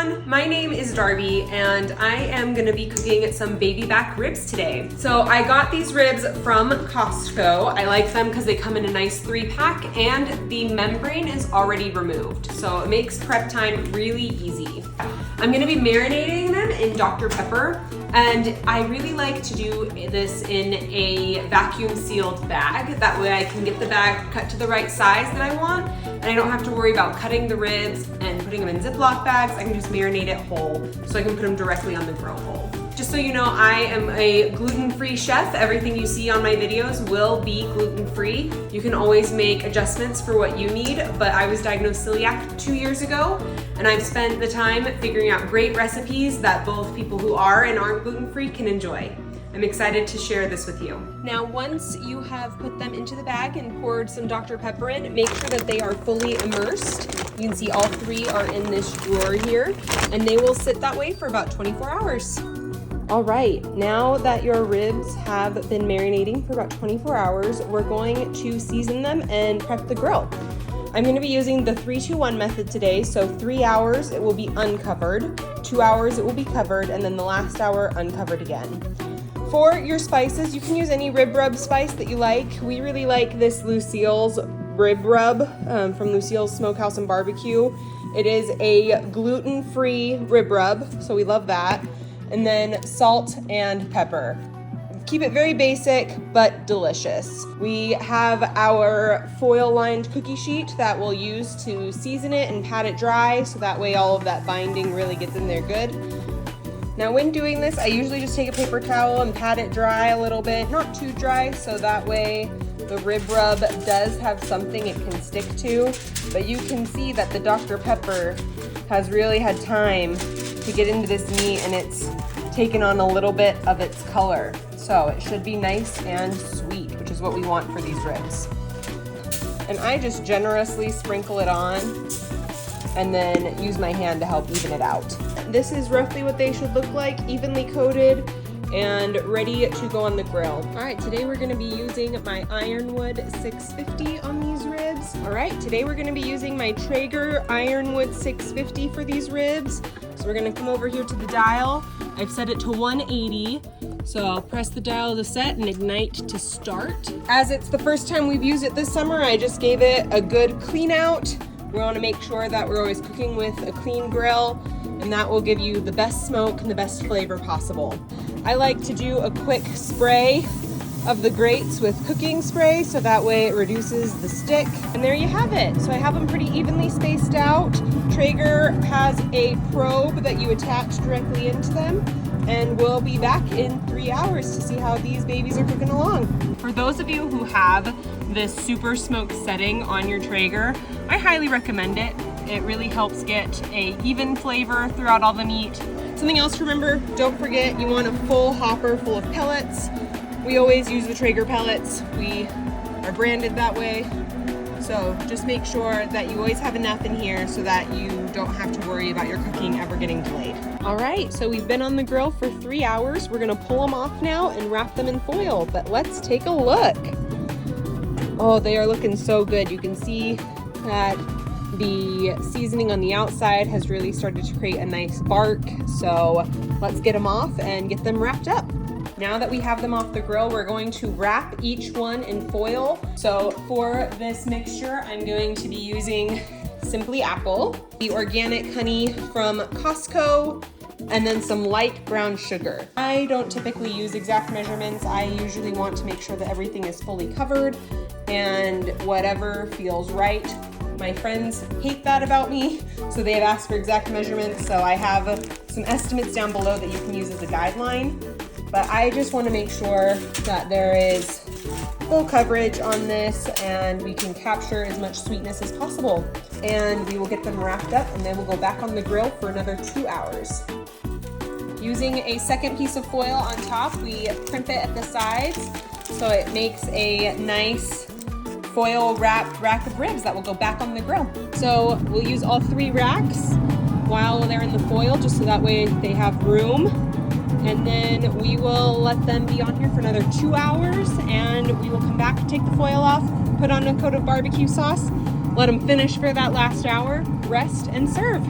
everyone, my name is Darby and I am gonna be cooking some baby back ribs today. So I got these ribs from Costco. I like them because they come in a nice 3-pack and the membrane is already removed. So it makes prep time really easy. I'm gonna be marinating them in Dr Pepper, and I really like to do this in a vacuum sealed bag. That way I can get the bag cut to the right size that I want, and I don't have to worry about cutting the ribs and putting them in Ziploc bags. I can just marinate it whole so I can put them directly on the grill whole. Just so you know, I am a gluten-free chef. Everything you see on my videos will be gluten-free. You can always make adjustments for what you need, but I was diagnosed celiac 2 years ago, and I've spent the time figuring out great recipes that both people who are and aren't gluten-free can enjoy. I'm excited to share this with you. Now, once you have put them into the bag and poured some Dr Pepper in, make sure that they are fully immersed. You can see all 3 are in this drawer here, and they will sit that way for about 24 hours. All right, now that your ribs have been marinating for about 24 hours, we're going to season them and prep the grill. I'm gonna be using the 3-2-1 method today, so 3 hours it will be uncovered, 2 hours it will be covered, and then the last hour uncovered again. For your spices, you can use any rib rub spice that you like. We really like this Lucille's rib rub from Lucille's Smokehouse and Barbecue. It is a gluten-free rib rub, so we love that. And then salt and pepper. Keep it very basic, but delicious. We have our foil-lined cookie sheet that we'll use to season it and pat it dry, so that way all of that binding really gets in there good. Now when doing this, I usually just take a paper towel and pat it dry a little bit, not too dry, so that way the rib rub does have something it can stick to. But you can see that the Dr Pepper has really had time to get into this meat, and it's taken on a little bit of its color. So it should be nice and sweet, which is what we want for these ribs. And I just generously sprinkle it on and then use my hand to help even it out. This is roughly what they should look like, evenly coated and ready to go on the grill. All right, today we're gonna be using my Ironwood 650 on these ribs. All right, today we're gonna be using my Traeger Ironwood 650 for these ribs. So we're gonna come over here to the dial. I've set it to 180. So I'll press the dial to set and ignite to start. As it's the first time we've used it this summer, I just gave it a good clean out. We want to make sure that we're always cooking with a clean grill, and that will give you the best smoke and the best flavor possible. I like to do a quick spray of the grates with cooking spray, so that way it reduces the stick. And there you have it. So I have them pretty evenly spaced out. Traeger has a probe that you attach directly into them, and we'll be back in 3 hours to see how these babies are cooking along. For those of you who have this super smoke setting on your Traeger, I highly recommend it. It really helps get a even flavor throughout all the meat. Something else to remember, don't forget you want a full hopper full of pellets. We always use the Traeger pellets. We are branded that way. So just make sure that you always have enough in here so that you don't have to worry about your cooking ever getting delayed. All right, so we've been on the grill for 3 hours. We're gonna pull them off now and wrap them in foil, but let's take a look. Oh, they are looking so good. You can see that the seasoning on the outside has really started to create a nice bark. So let's get them off and get them wrapped up. Now that we have them off the grill, we're going to wrap each one in foil. So for this mixture, I'm going to be using Simply Apple, the organic honey from Costco, and then some light brown sugar. I don't typically use exact measurements. I usually want to make sure that everything is fully covered and whatever feels right. My friends hate that about me, so they have asked for exact measurements. So I have some estimates down below that you can use as a guideline. But I just want to make sure that there is full coverage on this and we can capture as much sweetness as possible. And we will get them wrapped up and then we'll go back on the grill for another 2 hours. Using a second piece of foil on top, we crimp it at the sides so it makes a nice foil wrapped rack of ribs that will go back on the grill. So we'll use all 3 racks while they're in the foil, just so that way they have room. And then we will let them be on here for another 2 hours, and we will come back, take the foil off, put on a coat of barbecue sauce, let them finish for that last hour, rest, and serve.